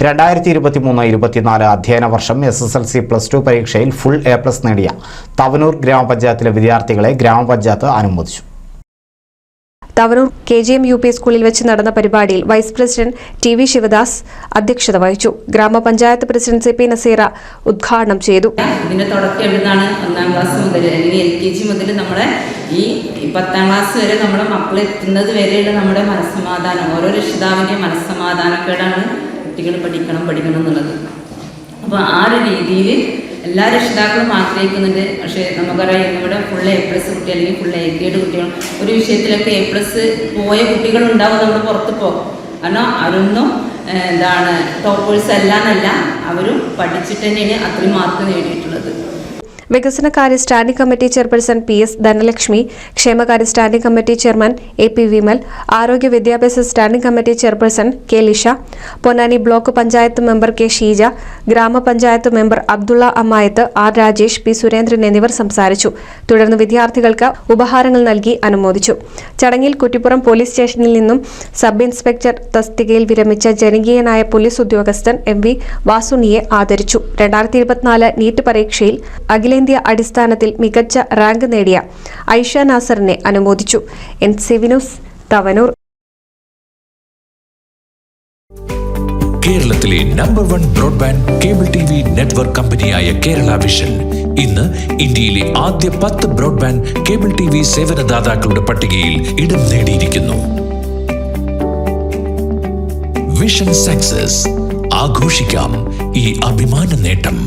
2023-24 അധ്യയന വർഷം SSLC +2 പരീക്ഷയിൽ ഫുൾ A+ നേടിയ തവനൂർ ഗ്രാമപഞ്ചായത്തിലെ വിദ്യാർത്ഥികളെ ഗ്രാമപഞ്ചായത്ത് അനുമോദിച്ചു. തവനൂർ KGM UP സ്കൂളിൽ വെച്ച് നടന്ന പരിപാടിയിൽ വൈസ് പ്രസിഡന്റ് TV ശിവദാസ് അധ്യക്ഷത വഹിച്ചു. ഗ്രാമപഞ്ചായത്ത് പ്രസിഡന്റ് CP നസീറ ഉദ്ഘാടനം ചെയ്തു. ഇതിന്റെ തുടക്കം എവിടുന്നാണ്? 1ാം ക്ലാസ് മുതൽ അല്ലെങ്കിൽ LKG മുതൽ നമ്മുടെ ഈ 10ാം ക്ലാസ് വരെ നമ്മുടെ മക്കൾ എത്തുന്നത് വരെയുള്ള നമ്മുടെ മനസ്സമാധാനം, ഓരോ രക്ഷിതാവിൻ്റെയും മനസ്സമാധാനക്കേടാണ് കുട്ടികൾ പഠിക്കണം എന്നുള്ളത്. അപ്പോൾ ആ ഒരു രീതിയിൽ എല്ലാ രക്ഷിതാക്കളും ആഗ്രഹിക്കുന്നുണ്ട്. പക്ഷേ നമുക്കറിയാം ഇവിടെ ഫുൾ A+ കുട്ടി അല്ലെങ്കിൽ ഫുൾ A ഗ്രേഡ് കുട്ടികൾ ഒരു വിഷയത്തിലൊക്കെ A+ പോയ കുട്ടികളുണ്ടാവും നമ്മൾ പുറത്ത് പോകും. കാരണം അവരൊന്നും ടോപ്പേഴ്സ് അല്ലാന്നല്ല, അവരും പഠിച്ചിട്ട് തന്നെയാണ് അത്രയും മാർക്ക് നേടിയിട്ടുള്ളത്. വികസനകാര്യ standing committee chairperson PS Dhanalakshmi, ക്ഷേമകാര്യ standing committee chairman AP Vimal, ആരോഗ്യ വിദ്യാഭ്യാസ standing committee chairperson K Lisha, Ponnani block panchayat member K Sheeja, ഗ്രാമപഞ്ചായത്ത് member Abdulla Ammayath, R Rajesh, P Surendran എന്നിവർ സംസാരിച്ചു. തുടർന്ന് വിദ്യാർത്ഥികൾക്ക് ഉപഹാരങ്ങൾ നൽകി അനുമോദിച്ചു. ചടങ്ങിൽ കുറ്റിപ്പുറം പോലീസ് സ്റ്റേഷനിൽ നിന്നും സബ് ഇൻസ്പെക്ടർ തസ്തികയിൽ വിരമിച്ച ജനകീയനായ പോലീസ് ഉദ്യോഗസ്ഥൻ MV വാസുണിയെ ആദരിച്ചു. 2024 നീറ്റ് പരീക്ഷയിൽ അഖിലേന്ത്യാ അടിസ്ഥാനത്തിൽ മികച്ച റാങ്ക് നേടിയ ഐഷ നാസറിനെ അനുമോദിച്ചു. NCV news, Thavanur. കേരളത്തിലെ number 1 broadband cable TV network കമ്പനിയായ കേരള വിഷൻ ഇന്ന് ഇന്ത്യയിലെ ആദ്യ 10 ബ്രോഡ്ബാൻഡ് കേബിൾ TV സേവനദാതാക്കളുടെ പട്ടികയിൽ ഇടം നേടിയിരിക്കുന്നു. വിഷൻ സക്സസ്, ആഘോഷിക്കാം ഈ അഭിമാന നേട്ടം.